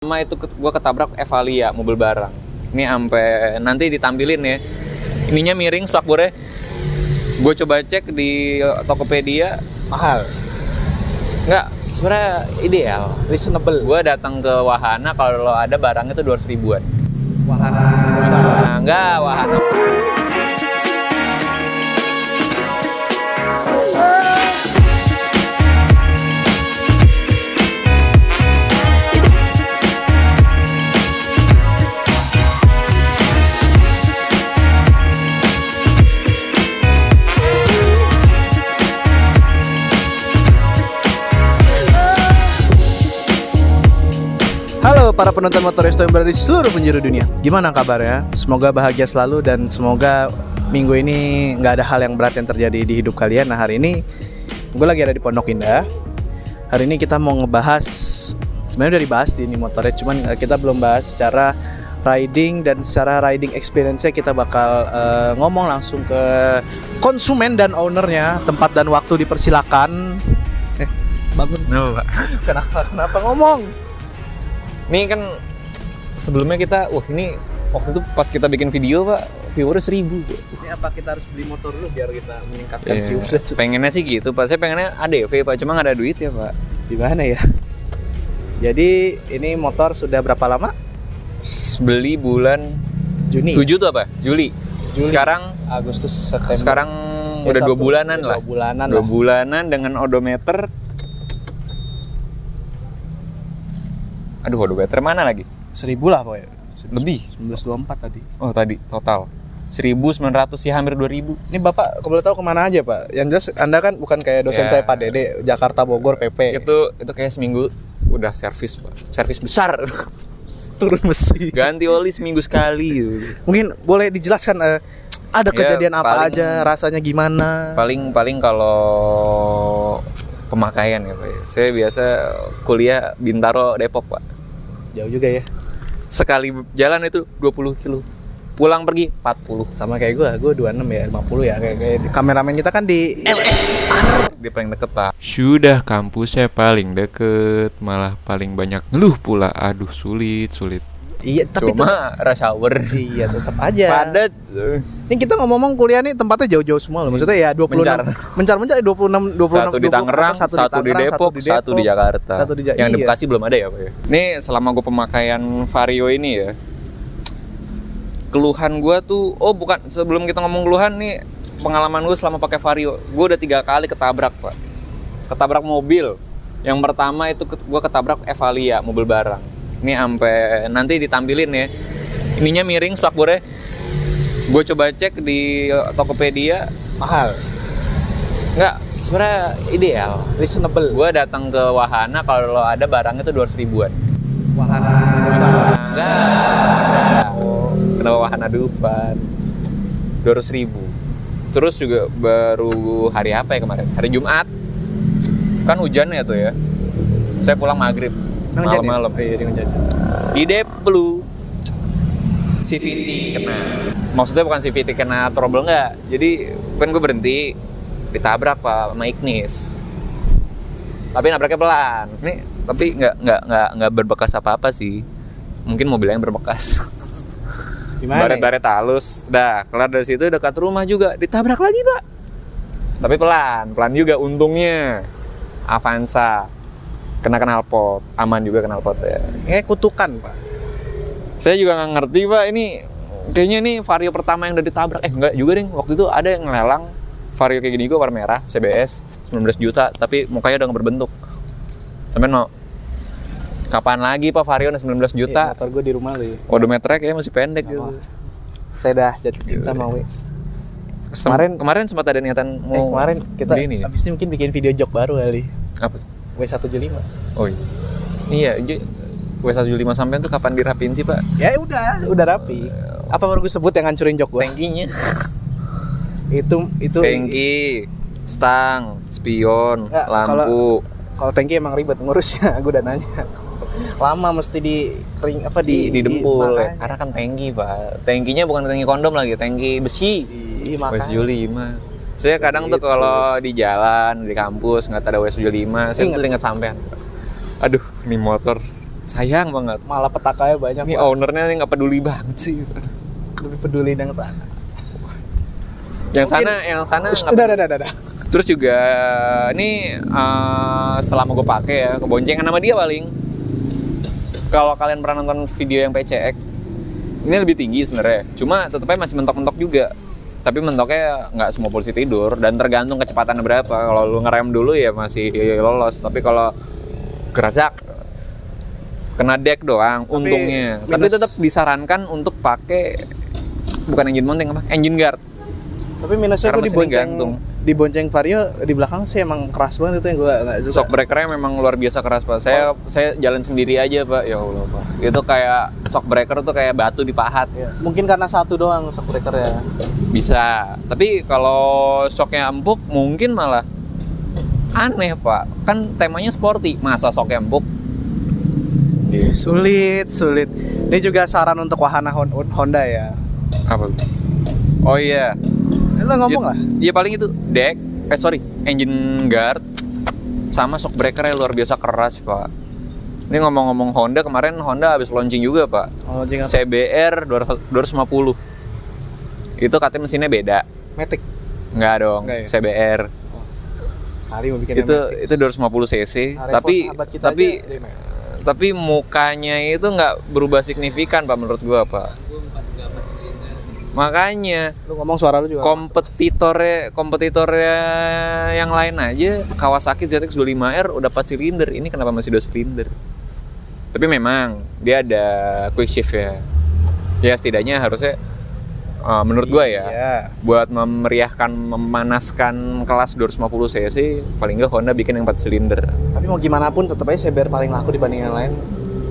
Sama itu gue ketabrak Evalia, mobil barang. Ini sampai nanti ditampilin ya. Ininya miring spakbornya. Gue coba cek di Tokopedia, mahal, nggak, sebenarnya ideal, reasonable. Gue datang ke Wahana, kalau ada barangnya tuh 200 ribuan. Wahana. Nah, enggak, Wahana. Halo para penonton Motoristo yang berada di seluruh penjuru dunia. Gimana kabarnya? Semoga bahagia selalu dan semoga minggu ini nggak ada hal yang berat yang terjadi di hidup kalian. Nah, hari ini gue lagi ada di Pondok Indah. Hari ini kita mau ngebahas, sebenarnya udah dibahas di ini motornya, cuman kita belum bahas secara riding dan secara riding experience-nya. Kita bakal ngomong langsung ke konsumen dan ownernya. Tempat dan waktu dipersilakan. Bangun. No, Pak. Kenapa ngomong? Ini kan sebelumnya kita, ini waktu itu pas kita bikin video Pak, viewernya 1000. Ini apa kita harus beli motor dulu biar kita meningkatkan views? Pengennya sih gitu Pak, saya pengennya ADV Pak, cuma nggak ada duit ya Pak. Gimana ya? Jadi ini motor sudah berapa lama? Beli bulan Juni. 7 tuh apa? Juli. Sekarang Agustus, September. Sekarang udah 2 bulanan lah. 2 bulanan dengan odometer. Aduh, odometer mana lagi? 1000 lah pokoknya. Lebih. 1924 tadi. Oh, tadi total 1900 ya, hampir 2000. Ini Bapak kalau boleh tahu kemana aja Pak? Yang jelas Anda kan bukan kayak dosen saya Pak Dede, Jakarta Bogor PP. Itu kayak seminggu udah servis Pak. Servis besar. Turun mesin. Ganti oli seminggu sekali. Mungkin boleh dijelaskan ada kejadian apa aja, rasanya gimana? Paling kalau pemakaian ya Pak ya. Saya biasa kuliah Bintaro Depok Pak. Jauh juga ya. Sekali jalan itu 20 kilo. Pulang pergi 40. Sama kayak gue 26 ya, 50 ya. Kayak kameramen kita kan di LSR. Dia paling deket Pak. Sudah kampusnya paling deket, malah paling banyak ngeluh pula. Aduh, sulit. Iya, tapi cuma rush hour. Iya, tetap aja. Padat. Ini kita ngomong kuliah nih tempatnya jauh-jauh semua loh. Maksudnya ya 26. Mencar 26. Satu di Tangerang, satu di Depok, satu di Jakarta. Yang di Bekasi belum ada ya Pak ya. Ini selama gue pemakaian Vario ini ya, keluhan gue tuh, bukan, sebelum kita ngomong keluhan nih, pengalaman gue selama pakai Vario, gue udah 3 kali ketabrak Pak. Ketabrak mobil. Yang pertama itu gue ketabrak Evalia, mobil barang. Ini sampai nanti ditampilin ya. Ininya miring spakbornya. Gue coba cek di Tokopedia, mahal. Nggak, sebenarnya ideal, reasonable. Gue datang ke Wahana, kalau ada barangnya tuh 200 ribuan. Wahana. Enggak. Kenapa Wahana Dufan? 200 ribu. Terus juga baru hari apa ya kemarin? Hari Jumat. Kan hujan ya tuh ya. Saya pulang maghrib. Malam-malam. Di Deplu CVT kena. Maksudnya bukan CVT kena trouble enggak. Jadi kan gue berhenti, ditabrak Pak sama Ignis. Tapi nabraknya pelan. Nih, tapi enggak berbekas apa-apa sih. Mungkin mobilnya yang berbekas. Gimana? Baret-baret halus. Dah, kelar dari situ dekat rumah juga ditabrak lagi, Pak. Tapi pelan juga untungnya. Avanza. Kena knalpot, aman juga knalpot ya. Kayak kutukan Pak. Saya juga nggak ngerti Pak, ini kayaknya ini Vario pertama yang udah ditabrak. Enggak juga deh, waktu itu ada yang ngelelang Vario kayak gini gue warna merah, CBS 19 juta, tapi mukanya udah nggak berbentuk. Sampai mau kapan lagi Pak Vario 19 juta? Motor gue di rumah loh ya. Odometernya kayaknya masih pendek gitu. Saya dah jatuh cinta mau. Kemarin sempat ada niatan mau kemarin kita ini habis ini mungkin bikin video jok baru kali. Apa sih? W175. Oh iya. W175 sampean tuh kapan dirapiin sih Pak? Ya udah rapi. Apa baru gue sebut yang ngancurin jok gue? Tangkinya. itu tangki, stang, spion, ya, lampu. Kalau tangki emang ribet ngurusnya, gue udah nanya. Lama mesti didempul ya. Karena kan tangki Pak. Tangkinya bukan tangki kondom lagi, tangki besi. W175. Saya kadang tuh kalau di jalan, di kampus nggak ada W75, saya tuh ingat sampean. Aduh, ini motor Sayang banget. Malah petakanya banyak. Ini Pak. ownernya nggak peduli banget sih. Lebih peduli yang sana. Yang sana Udah. Terus juga ini selama gue pakai ya keboncengan sama dia paling. Kalau kalian pernah nonton video yang PCX, ini lebih tinggi sebenarnya. Cuma tetapnya masih mentok-mentok juga. Tapi mentoknya nggak semua polisi tidur dan tergantung kecepatannya berapa. Kalau lu ngerem dulu ya masih lolos. Tapi kalau gerak kena deck doang untungnya. Tapi tetap disarankan untuk pakai bukan engine mounting apa? Engine guard. Tapi minusnya Karena gue mesinnya gantung. di bonceng Vario di belakang sih emang keras banget itu yang gue nggak suka. Shock breakernya memang luar biasa keras Pak. Saya jalan sendiri aja Pak. Ya Allah Pak. Itu kayak shock breaker tuh kayak batu dipahat. Ya, mungkin karena satu doang shock breaker ya. Bisa. Tapi kalau shocknya empuk mungkin malah aneh Pak. Kan temanya sporty. Masa shocknya empuk? Sulit. Ini juga saran untuk wahana Honda ya. Apa? Oh iya. Lo ngomong lah. Iya paling itu deck. Engine guard sama shock breakernya luar biasa keras Pak. Ini ngomong-ngomong Honda, kemarin Honda habis launching juga Pak. Oh, CBR 250. Itu katanya mesinnya beda. Matic. Enggak dong, Enggak ya? CBR. Kali mau bikin Itu 250 cc. Tapi mukanya itu nggak berubah signifikan Pak menurut gua Pak. Makanya lu ngomong suara lu juga. kompetitornya yang lain aja Kawasaki ZX25R udah 4 silinder. Ini kenapa masih 2 silinder? Tapi memang dia ada quick shift ya. Ya setidaknya harusnya menurut gua ya, buat memeriahkan, memanaskan kelas 250 cc, paling nggak Honda bikin yang 4 silinder. Tapi mau gimana pun tetap aja CBR paling laku dibanding yang lain.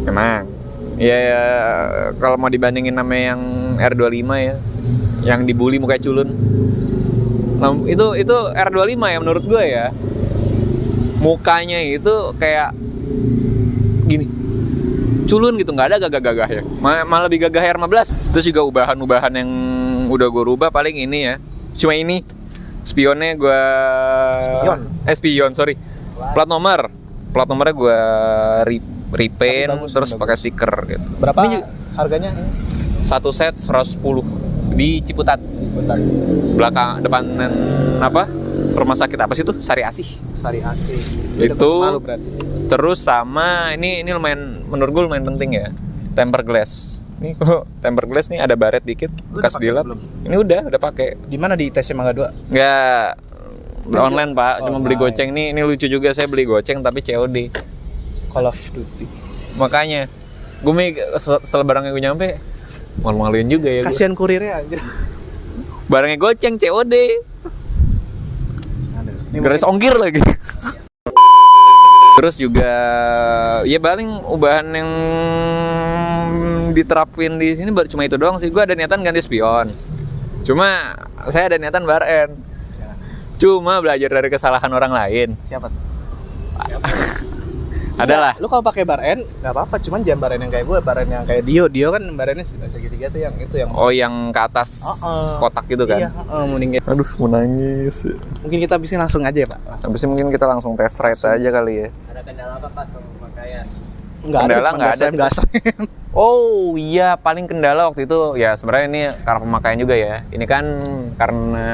Memang. Ya, kalau mau dibandingin sama yang R25 ya, yang dibully mukanya culun. Nah, itu R25 ya menurut gue ya. Mukanya itu kayak gini. Culun gitu, nggak ada gagah-gagah ya. Malah lebih gagah R15. Terus juga ubahan-ubahan yang udah gue rubah paling ini ya. Cuma ini. Spionnya gue Spion, sorry. Plat nomornya gue repaint terus pakai stiker gitu. Berapa harganya ini? Satu set 110 di Ciputat. Belakang depan apa? Rumah sakit apa sih itu? Sari Asih. Itu malu berarti. Terus sama ini lumayan menurut gue lumayan penting ya. Tempered glass. Nih kalau tempered glass nih ada baret dikit bekas dilap. Ini udah pakai. Di mana di ITC Mangga 2? Enggak. Online Pak, cuma beli goceng nih. Ini lucu juga saya beli goceng tapi COD. Call of Duty. Makanya gue setelah barangnya gue nyampe malu-maluin juga ya. Kasihan kurirnya anjir. Barangnya goceng COD. Gratis ongkir lagi. Terus juga ya paling ubahan yang diterapin di sini baru cuma itu doang sih. Gue ada niatan ganti spion. Cuma saya ada niatan bar-N. Cuma belajar dari kesalahan orang lain. Siapa tuh? Adalah. Lu kalau pakai bar-N nggak apa-apa, cuman jangan bar-N yang kayak gue, bar-N yang kayak Dio kan bar-N-nya segitiga tuh yang itu yang. Oh, yang ke atas kotak gitu kan? Iya, mending. Aduh, mau nangis. Mungkin kita habisin langsung aja ya, Pak. Habisnya mungkin kita langsung test ride aja kali ya. Ada kendala apa Pak sama pemakaian? Nggak ada. Oh iya, paling kendala waktu itu ya sebenarnya ini karena pemakaian juga ya. Ini kan karena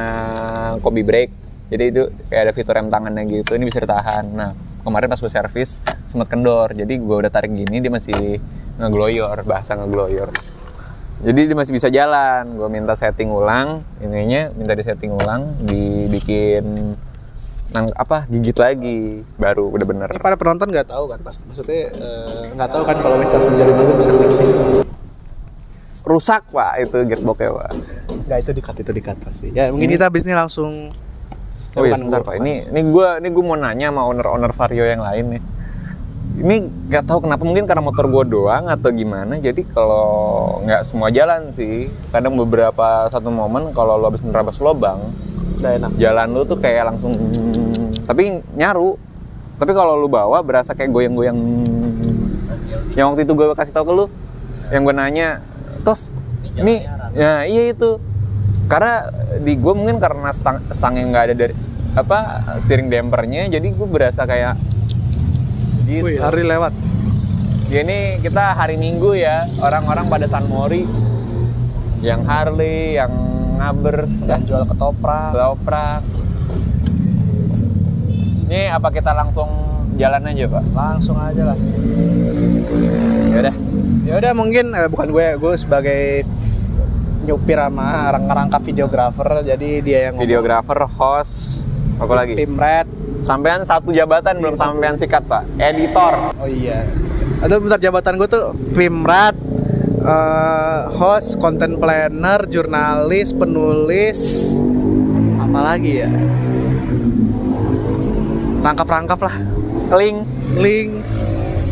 combi brake. Jadi itu kayak ada fitur rem tangannya gitu. Ini bisa ditahan. Nah, kemarin pas gue servis sempat kendor. Jadi gue udah tarik gini dia masih ngegloyor, bahasa ngegloyor. Jadi dia masih bisa jalan. Gue minta setting ulang, minta disetting ulang, dibikin gigit lagi, baru udah bener. Ini para penonton nggak tahu kan, maksudnya nggak tahu kan kalau Western menjadi dulu bisa fixing. Rusak Pak itu gearboxnya Pak. Nggak, itu dikat pasti. Ya mungkin kita habis ini langsung. Oh iya sebentar Pak, ini gue mau nanya sama owner Vario yang lain nih. Ini nggak tahu kenapa, mungkin karena motor gue doang atau gimana. Jadi kalau nggak semua jalan sih, kadang beberapa satu momen kalau lo habis nerabas lubang, udah enak. Jalan lu tuh kayak langsung, tapi nyaru. Tapi kalau lu bawa berasa kayak goyang-goyang. Yang waktu itu gue kasih tau ke lu, yang gue nanya, Tos, ini ya iya itu. Karena di gue mungkin karena stang yang nggak ada dari steering dampernya, jadi gue berasa kayak gitu. Wih, hari lewat. Ini kita hari Minggu ya, orang-orang pada San Mori, yang Harley, yang ngabers, Dan jual ketoprak. Ini apa kita langsung jalan aja, Pak? Langsung aja lah. Ya udah. Ya udah mungkin bukan gue sebagai nyupir sama rangka-rangka videografer, jadi dia yang ngomong. Videografer, host, apa lagi? Tim Red. Sampean satu jabatan belum sampean sikat, Pak. Editor. Oh iya. Atau bentar, jabatan gue tuh Pimrat, host, content planner, jurnalis, penulis, apa lagi ya? Rangkap-rangkap lah. Link,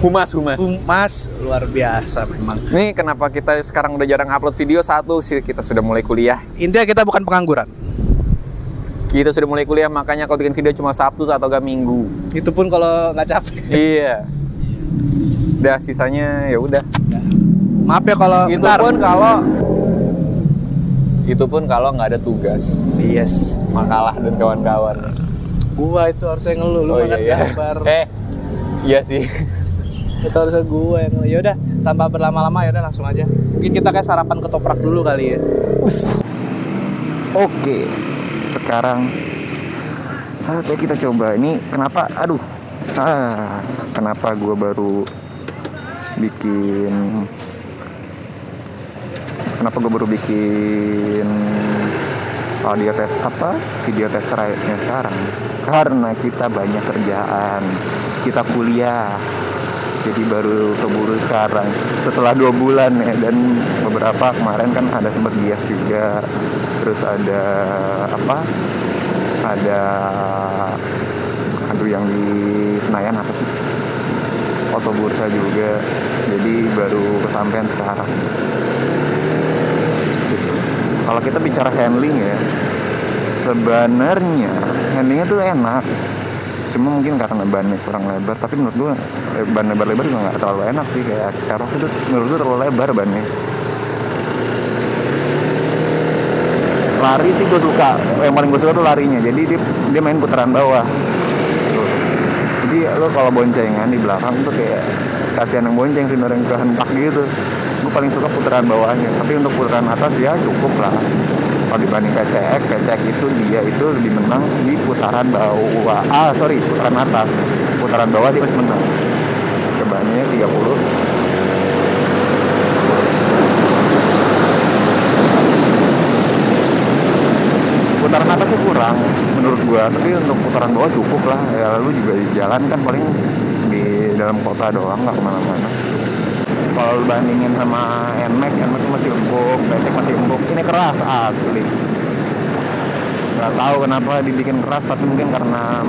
Humas. humas, luar biasa memang. Nih kenapa kita sekarang udah jarang upload video? Satu sih, kita sudah mulai kuliah. Intinya kita bukan pengangguran. Kita sudah mulai kuliah, makanya kalau bikin video cuma Sabtu atau gak Minggu. Itu pun kalau nggak capek. Iya. Udah sisanya ya udah. Maaf ya kalau Itu pun kalau nggak ada tugas. Yes. Makalah dan kawan-kawan. Gua itu harusnya ngeluh, lu banget gambar. Iya sih. Itu harusnya gua yang ngeluh. Ya udah, tanpa berlama-lama ya udah langsung aja. Mungkin kita kayak sarapan ketoprak dulu kali ya. Oke. Sekarang saatnya kita coba. Ini kenapa? Kenapa gue baru bikin video tes ride-nya sekarang? Karena kita banyak kerjaan, kita kuliah, jadi baru keburu sekarang setelah 2 bulan ya. Dan beberapa kemarin kan ada sempat bias juga, terus ada yang di Senayan apa sih, Oto Bursa juga, jadi baru kesampean sekarang gitu. Kalau kita bicara handling ya, sebenarnya handlingnya tuh enak, cuma mungkin karena bannya kurang lebar. Tapi menurut gue ban lebar-lebar juga nggak terlalu enak sih. Kayak Aerox itu menurut gue terlalu lebar bannya. Lari sih gue suka, yang paling gue suka tuh larinya. Jadi dia main putaran bawah. Jadi lo kalau boncengan di belakang tuh kayak kasihan yang bonceng sih, orang kehendak gitu. Gue paling suka putaran bawahnya. Tapi untuk putaran atas ya cukup lah. Kalau dibanding PCX itu dia itu lebih menang di putaran bawah. Putaran atas. Putaran bawah dia masih menang. Cobaannya 30. Putaran atasnya kurang menurut gua, tapi untuk putaran bawah cukup lah. Ya lalu juga di jalan kan paling di dalam kota doang, nggak kemana-mana. Kalau bandingin sama NMAX masih empuk, PCX masih empuk. Ini keras asli. Nggak tahu kenapa dibikin keras, tapi mungkin karena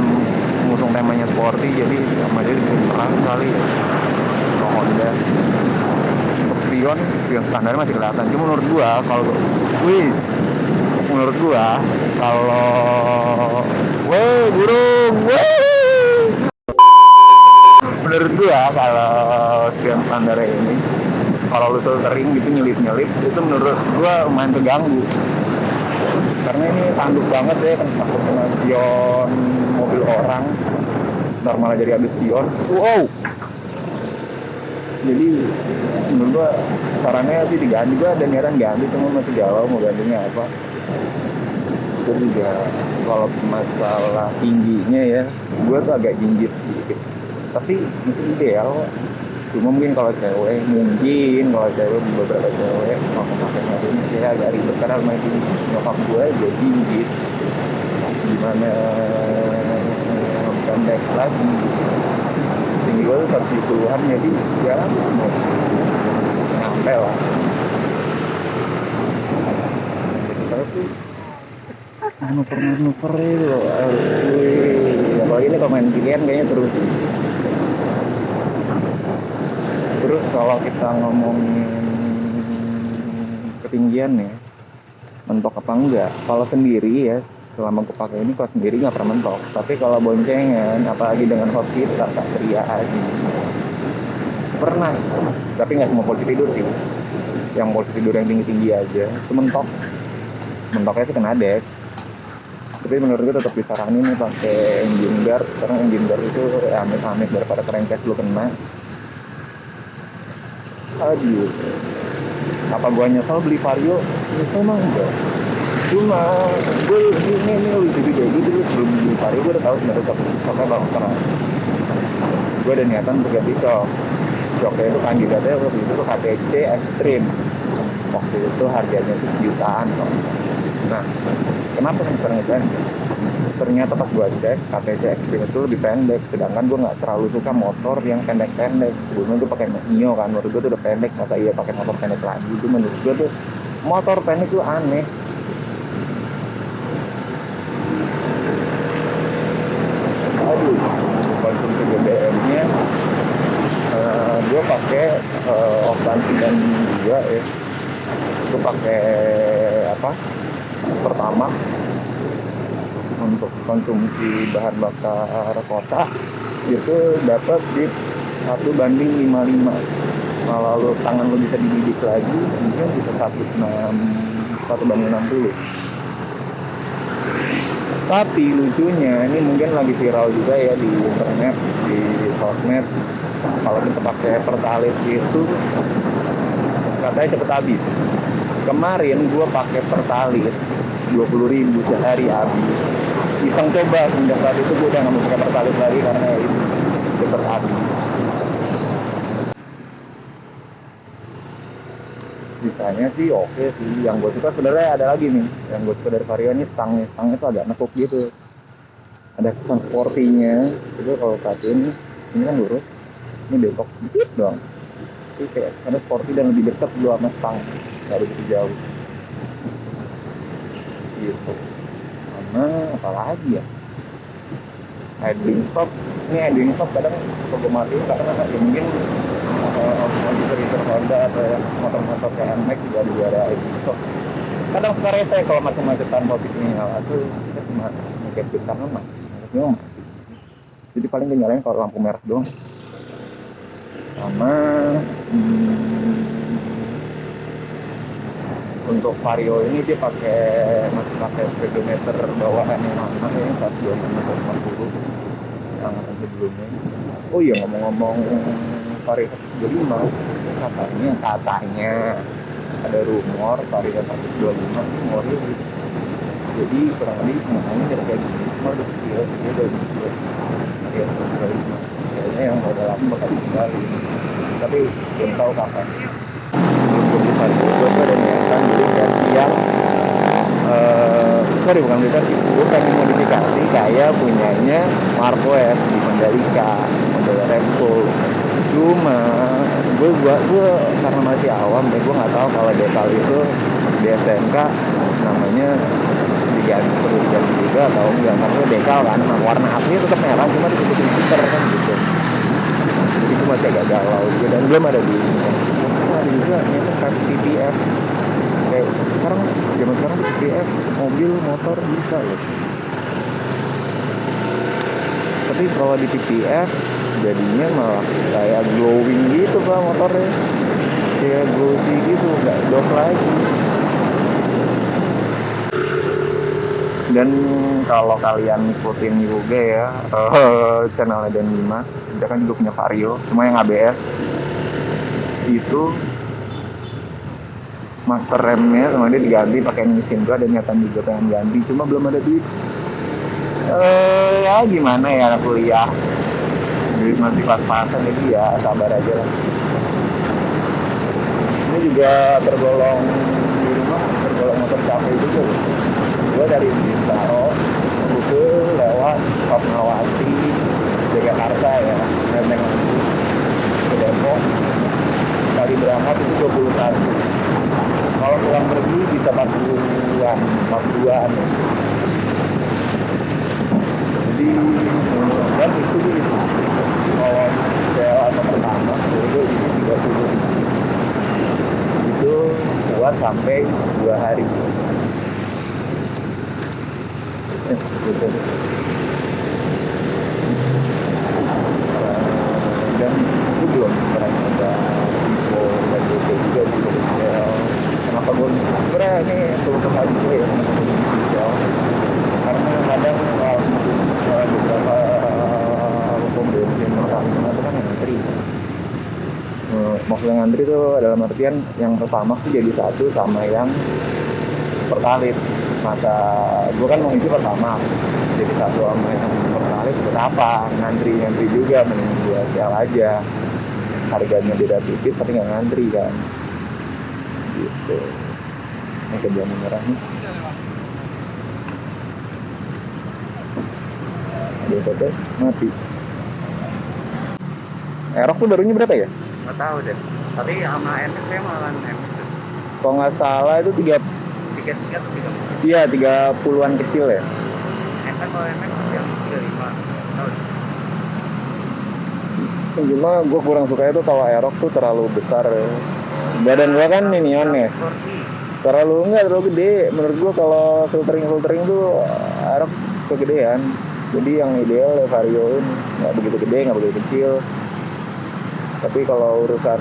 mengusung temanya sporty, jadi sama dia dibikin keras kali ya. Kalau Honda untuk spion standar masih kelihatan. Cuma menurut gua kalau burung. Menurut gua kalau spion standar ini, kalau lu filtering gitu nyelip itu menurut gua lumayan terganggu. Karena ini tanduk banget ya, kan takut kena spion mobil orang. Ntar malah jadi habis spion. Wow. Jadi menurut gua sarannya sih diganti. Gua ada niatan ganti, cuma masih galau mau gantinya apa. Itu juga kalau masalah tingginya ya, gue tuh agak jinjit sedikit, tapi masih ideal. Cuma mungkin kalau cewek, beberapa cewek mau pakai mobil ini kayak agak ribet karena main nyokap gue jadi jinjit, gimana pendek lagi. Tinggi gue tuh 170-an, jadi ya nyampe lah. Tapi manuver itu loh. Kalau ini kalau main pilihan kayaknya seru sih. Terus kalau kita ngomongin ketinggian ya, mentok apa enggak? Kalau sendiri ya, selama gue pakai ini kalau sendiri nggak pernah mentok. Tapi kalau boncengan, apalagi dengan host kita Satria aja pernah. Tapi nggak semua posisi tidur sih. Yang posisi tidur yang tinggi-tinggi aja itu mentok. Mentoknya sih kena dek. Tapi menurut gue tetap disaranin nih pakai engine guard, karena engine guard itu amit-amit daripada crankcase lu kena. Aduh, apa gua nyesel beli Vario? Nyesel mah enggak. Cuma gue ini lucu juga gitu, sebelum beli Vario gue udah tahu sebenarnya soknya bang karena gue ada niatan untuk ganti sok. Soknya itu kandidatnya waktu itu tuh KTC Extreme. Waktu itu harganya tuh jutaan. Nah, kenapa kan sekarang itu? Ternyata pas gue cek KTC Extreme itu lebih pendek, sedangkan gue nggak terlalu suka motor yang pendek-pendek. Sebelumnya gue pakai Mio kan, menurut gue tuh udah pendek, masa iya pakai motor pendek lagi? Itu menurut gue tuh motor pendek tuh aneh. Aduh, konsumsi BBM-nya gue pakai oktan 92 ya. Gue pakai apa? Pertama untuk konsumsi bahan bakar kota itu dapat di 1:55. Kalau lu tangan lu bisa dibidik lagi mungkin bisa 1:60. Tapi lucunya ini mungkin lagi viral juga ya di internet, di sosmed, kalau kita pakai Pertalite itu katanya cepet habis. Kemarin gue pakai Pertalite 20.000 sehari habis. Iseng coba, semenjak saat itu gue udah nggak mau pakai Pertalite lagi karena ini cepet habis. Sisanya sih oke sih. Yang gue suka sebenarnya ada lagi nih. Yang gue suka dari Vario ini stangnya itu agak nekuk gitu. Ada kesan sportinya. Itu kalau perhatiin ini kan lurus, ini belok dikit doang. Jadi kayak karena sporty dan lebih dekat dulu sama stang, nggak begitu jauh. Gitu. Sama apa lagi ya? Idling stop. Ini idling stop kadang kalau gue matiin kadang ya mungkin motor Honda atau motor-motor kayak NMAX juga ada idling stop. Kadang suka rese kalau macet-macetan posisinya nyala tuh kita cuma kayak skip kanan mah, semua mati. Jadi paling dia nyalain kalau lampu merah doang. Sama untuk Vario ini dia masih pakai speedometer bawaan yang lama ya, 125/40 yang sebelumnya. Oh iya, ngomong-ngomong Vario 125, katanya ada rumor Vario 125 ini mau rilis. Jadi kurang lebih pengalamannya kayak gini, cuma udah kecil, dia udah kecil. Vario 125 kayaknya yang model lama bakal ditinggalin, tapi belum tahu kapan. Untuk di Vario gue ada niatan jadi versi yang bukan versi, gue pengen modifikasi kayak punyanya Marquez di Mandalika, model Repsol. Cuma gue karena masih awam dan gue nggak tahu kalau dekal itu di STNK namanya perlu diganti juga atau enggak, karena dekal kan warna aslinya tetap merah cuma ditutupin stiker kan gitu. Jadi gue masih agak galau juga dan belum ada duitnya. Ada juga ini kan PPF kayak sekarang zaman sekarang tuh PPF mobil motor bisa loh. Tapi kalau di PPF jadinya malah kayak glowing gitu pak motornya, kayak glossy gitu, nggak doff lagi. Dan kalau kalian ikutin juga ya channelnya Dan Dimas, dia kan juga punya Vario, cuma yang ABS itu master remnya sama dia diganti pakai mesin. Gue ada niatan juga pengen ganti, cuma belum ada duit. Ya gimana ya, anak kuliah duit masih pas-pasan, jadi ya sabar aja lah. Ini juga tergolong di rumah, tergolong motor capek juga loh. Gue dari Bintaro itu lewat Fatmawati, Jakarta ya, Menteng ke Depok. Dari berangkat itu 21. Kalau pulang pergi bisa 42-an ya. Jadi dan itu kalau sewa pertama itu 30. Itu kuat sampai 2 hari. Gitu. Dan itu belum pernah nyoba info dan GP juga di Indonesia. Kenapa gue sebenarnya ini untuk hal itu ya Indonesia, karena kadang beberapa pom bensin Pertamina itu kan antri Maksudnya ngantri tuh dalam artian yang pertama sih jadi satu sama yang pertalit. Masa gue kan mau isi pertama jadi satu sama yang pertalit buat apa? Ngantri juga, mending gue sial aja. Harganya beda tipis tapi nggak ngantri kan. Gitu. Ini kerjaan merah nih. Ada foto mati. Aerox tuh barunya berapa ya? Nggak tahu deh. Tapi sama NS saya malah NS. Kalau nggak salah itu 3 atau 3. iya 30-an kecil ya. NS kalau NS yang 35. Tahu. Cuma gue kurang suka itu kalau Aerox tuh terlalu besar ya. Badan gue kan minion ya. Terlalu gede. Menurut gue kalau filtering tuh Aerox kegedean. Jadi yang ideal ya Vario ini nggak begitu gede, nggak begitu kecil. Tapi kalau urusan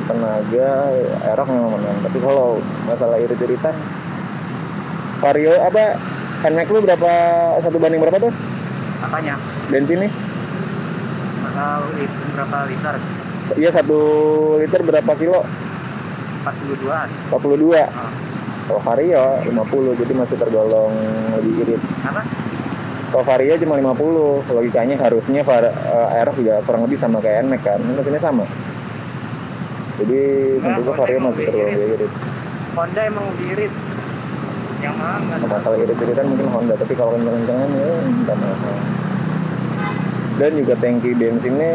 tenaga Aerox memang menang. Tapi kalau masalah irit-iritan Vario apa NMAX lu berapa, 1:1 berapa tuh? Apanya? Bensin nih? Berapa liter? Iya 1 liter berapa kilo? 42-an. 42. Kalau Vario 50, jadi masih tergolong lebih irit. Apa? Kalau Vario cuma 50, logikanya harusnya Aerox juga kurang lebih sama kayak NMAX kan, mesinnya sama. Jadi tentu Vario masih tergolong lebih irit. Honda emang lebih irit. Yang mahal nggak tahu. Masalah irit-iritan mungkin Honda, tapi kalau kencang-kencangan ya nggak mahal. Dan juga tangki bensinnya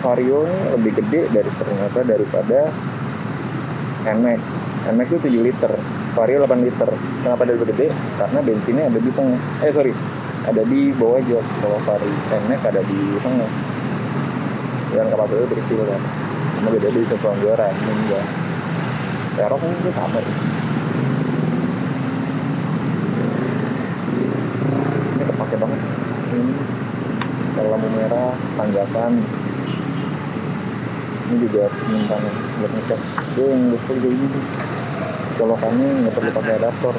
Vario ini lebih gede daripada NMAX. NMAX itu 7 liter, Vario 8 liter. Kenapa dia lebih gede? Karena bensinnya ada di tengah. Ada di bawah jok. Kalau Vario NMAX ada di tengah. Dan kapasitasnya lebih kecil kan. Cuma beda di selonggoran, enggak. Aerox itu sama. Ini kepake banget. Ini kalau lampu merah, tanggapan. Ini juga penyimpan buat ngecas. Dia yang listrik juga ini. Colokannya nggak perlu pakai adaptor.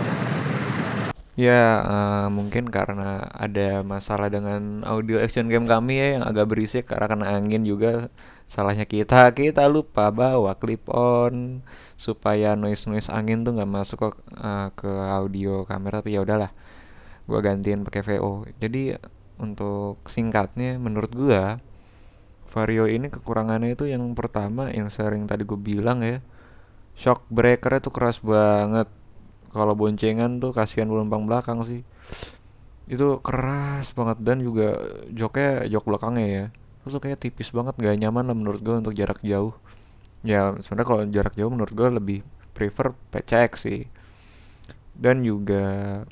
Ya, mungkin karena ada masalah dengan audio action game kami ya yang agak berisik karena kena angin juga. Salahnya kita lupa bawa clip on supaya noise angin tuh nggak masuk ke audio kamera. Tapi ya udahlah, gua gantiin pakai VO. Jadi untuk singkatnya, menurut gua Vario ini kekurangannya itu yang pertama yang sering tadi gue bilang ya, shock breakernya tuh keras banget. Kalau boncengan tuh kasihan penumpang belakang sih, itu keras banget. Dan juga jok belakangnya ya, terus tuh kayak tipis banget, gak nyaman lah menurut gue untuk jarak jauh. Ya sebenarnya kalau jarak jauh menurut gue lebih prefer PCX sih. Dan juga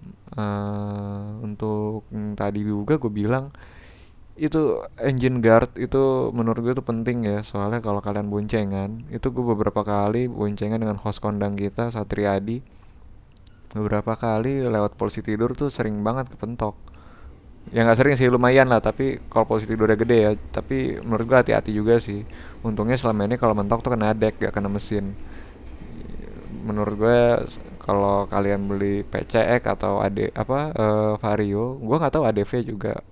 untuk tadi juga gue bilang itu engine guard itu menurut gue itu penting ya, soalnya kalau kalian boncengan itu, gue beberapa kali boncengan dengan host kondang kita Satriadi, beberapa kali lewat polisi tidur tuh sering banget kepentok. Ya nggak sering sih, lumayan lah, tapi kalau polisi tidurnya gede ya. Tapi menurut gue hati-hati juga sih. Untungnya selama ini kalau mentok tuh kena deck, gak kena mesin. Menurut gue kalau kalian beli PCX atau Vario, gue nggak tahu ADV juga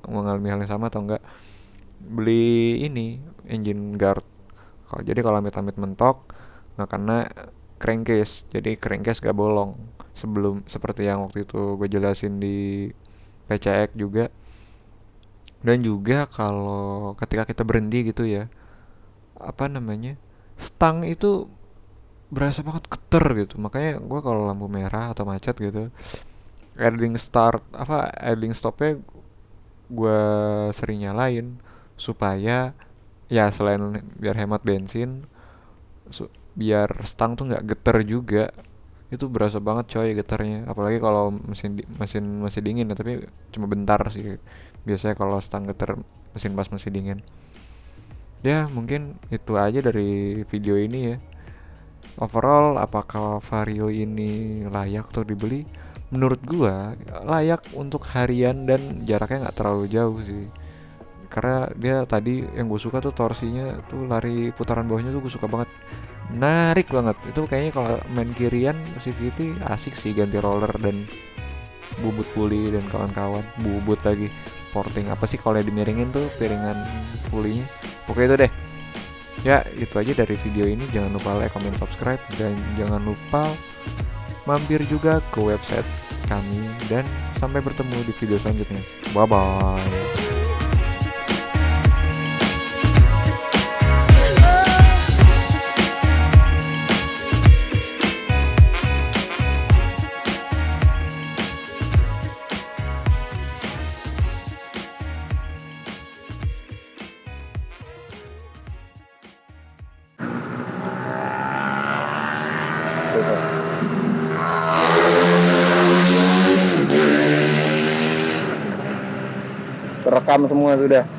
mengalami hal yang sama atau enggak, beli ini engine guard. Jadi kalau amit-amit mentok nggak kena crankcase, jadi crankcase gak bolong. Seperti yang waktu itu gue jelasin di PCX juga. Dan juga kalau ketika kita berhenti gitu ya, stang itu berasa banget geter gitu. Makanya gue kalau lampu merah atau macet gitu, idling stopnya gue sering nyalain supaya ya selain biar hemat bensin, biar stang tuh nggak geter juga. Itu berasa banget coy getarnya, apalagi kalau mesin masih dingin ya, tapi cuma bentar sih biasanya kalau stang geter mesin pas masih dingin. Ya mungkin itu aja dari video ini ya. Overall, apakah Vario ini layak untuk dibeli? Menurut gua layak untuk harian dan jaraknya nggak terlalu jauh sih. Karena dia tadi yang gue suka tuh torsinya tuh, lari putaran bawahnya tuh gue suka banget, narik banget. Itu kayaknya kalau main kirian CVT asik sih, ganti roller dan bubut puli dan kawan-kawan. Bubut lagi porting apa sih kalau dimiringin tuh piringan pulinya, pokoknya itu deh. Ya, itu aja dari video ini. Jangan lupa like, comment, subscribe, dan jangan lupa mampir juga ke website kami. Dan sampai bertemu di video selanjutnya. Bye-bye. Terekam semua sudah.